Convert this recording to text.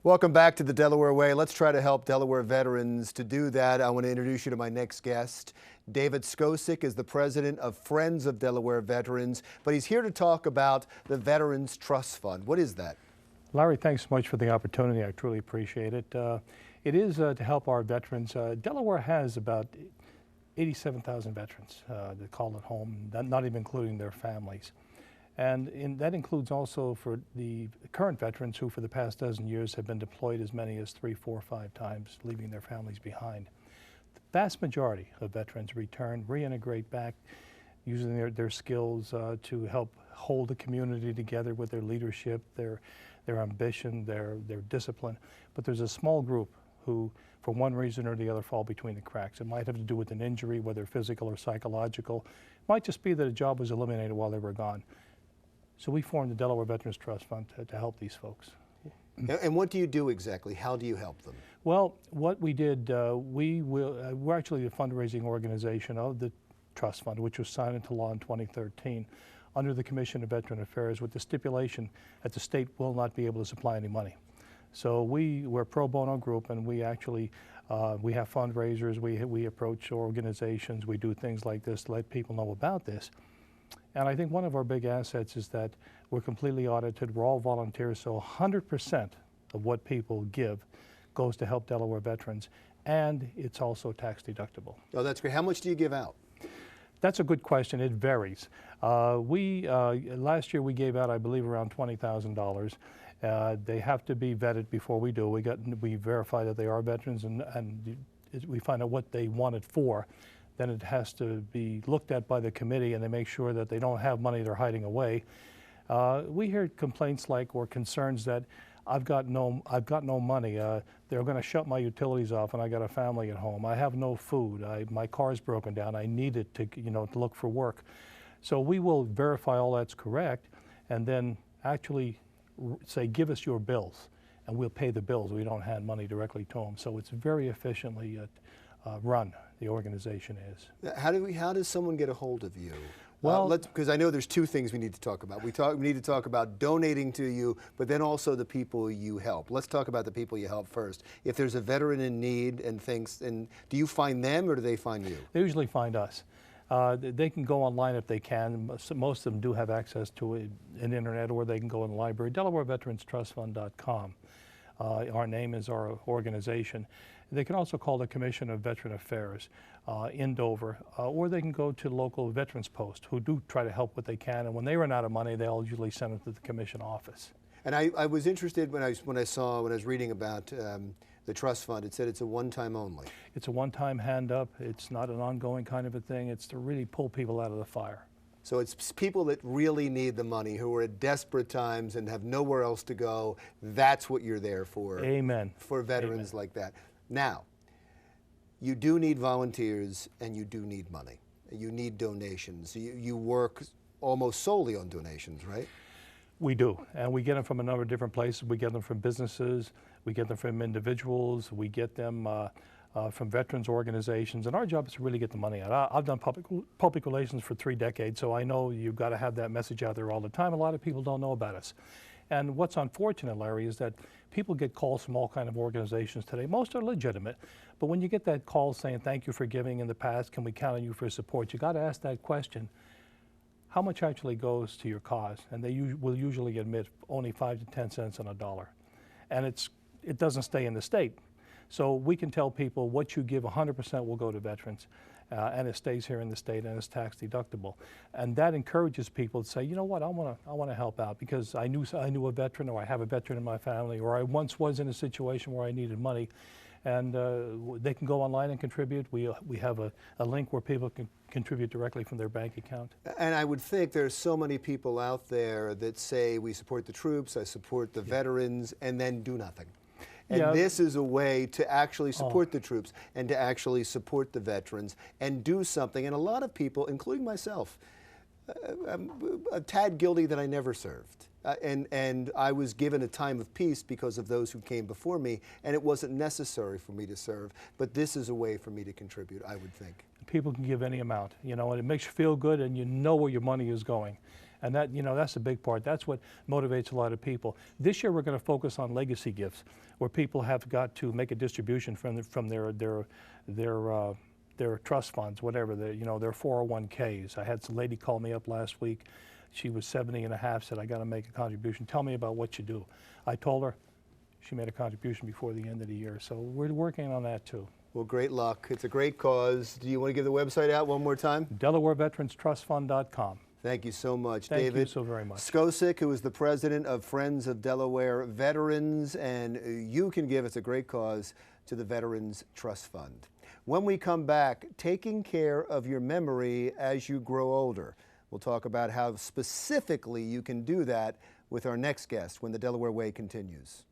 Welcome back to the Delaware Way. Let's try to help Delaware veterans. To do that, I want to introduce you to my next guest. David Skosik is the president of Friends of Delaware Veterans, but he's here to talk about the Veterans Trust Fund. What is that? Larry, thanks so much for the opportunity. I truly appreciate it. It is to help our veterans. Delaware has about 87,000 veterans that call it home, not even including their families. And that includes also for the current veterans who for the past dozen years have been deployed as many as 3, 4, 5 times, leaving their families behind. The vast majority of veterans return, reintegrate back, using their skills to help hold the community together with their leadership, their ambition, their discipline. But there's a small group who, for one reason or the other, fall between the cracks. It might have to do with an injury, whether physical or psychological. It might just be that a job was eliminated while they were gone. So we formed the Delaware Veterans Trust Fund to help these folks. And what do you do exactly? How do you help them? Well, what we did, we're actually a fundraising organization of the Trust Fund, which was signed into law in 2013 under the Commission of Veteran Affairs with the stipulation that the state will not be able to supply any money. So we're a pro bono group, and we actually we have fundraisers, we approach organizations, we do things like this to let people know about this. And I think one of our big assets is that we're completely audited, we're all volunteers, so 100% of what people give goes to help Delaware veterans, and it's also tax deductible. Oh, that's great. How much do you give out? That's a good question. It varies. Last year we gave out, I believe, around $20,000. They have to be vetted before we do. We verify that they are veterans, and we find out what they want it for. Then it has to be looked at by the committee, and they make sure that they don't have money they're hiding away. We hear complaints like, or concerns that I've got no money. They're going to shut my utilities off, and I got a family at home. I have no food. My car's broken down. I need it to, to look for work. So we will verify all that's correct, and then actually say, give us your bills, and we'll pay the bills. We don't hand money directly to them. So it's very efficiently run. The organization is. How does someone get a hold of you? Well, because I know there's two things we need to talk about. We need to talk about donating to you, but then also the people you help. Let's talk about the people you help first. If there's a veteran in need and things, and do you find them or do they find you? They usually find us. They can go online if they can. Most of them do have access to an internet, or they can go in the library, DelawareVeteransTrustFund.com. Our name is our organization. They can also call the Commission of Veteran Affairs in Dover, or they can go to the local Veterans Post, who do try to help what they can, and when they run out of money, they'll usually send it to the Commission office. And I was interested when I was reading about the trust fund. It said it's a one-time only. It's a one-time hand up. It's not an ongoing kind of a thing. It's to really pull people out of the fire. So it's people that really need the money, who are at desperate times and have nowhere else to go. That's what you're there for. Amen. For veterans Amen. like that. Now, you do need volunteers and you do need money. You need donations. You work almost solely on donations, right? We do, and we get them from a number of different places. We get them from businesses, we get them from individuals, we get them from veterans organizations, and our job is to really get the money out. I've done public relations for 3 decades, so I know you've got to have that message out there all the time. A lot of people don't know about us. And what's unfortunate, Larry, is that people get calls from all kinds of organizations today. Most are legitimate, but when you get that call saying, thank you for giving in the past, can we count on you for support, you got to ask that question, how much actually goes to your cause? And they will usually admit only 5 to 10 cents on a dollar. And it doesn't stay in the state. So we can tell people what you give, 100% will go to veterans, and it stays here in the state, and it's tax deductible. And that encourages people to say, you know what, I want to help out because I knew a veteran, or I have a veteran in my family, or I once was in a situation where I needed money. And they can go online and contribute. We have a link where people can contribute directly from their bank account. And I would think there's so many people out there that say, we support the troops, I support the veterans, and then do nothing. And this is a way to actually support the troops and to actually support the veterans and do something. And a lot of people, including myself, I'm a tad guilty that I never served. And I was given a time of peace because of those who came before me, and it wasn't necessary for me to serve. But this is a way for me to contribute, I would think. People can give any amount, and it makes you feel good, and you know where your money is going. And that, that's a big part. That's what motivates a lot of people. This year we're going to focus on legacy gifts, where people have got to make a distribution from their trust funds, whatever, their 401ks. I had some lady call me up last week. She was 70 and a half, said, I got to make a contribution. Tell me about what you do. I told her. She made a contribution before the end of the year. So we're working on that too. Well, great luck. It's a great cause. Do you want to give the website out one more time? DelawareVeteransTrustFund.com. Thank you so much, David. David. Thank you so very much. Skosik, who is the president of Friends of Delaware Veterans, and you can give, it's a great cause, to the Veterans Trust Fund. When we come back, taking care of your memory as you grow older. We'll talk about how specifically you can do that with our next guest when the Delaware Way continues.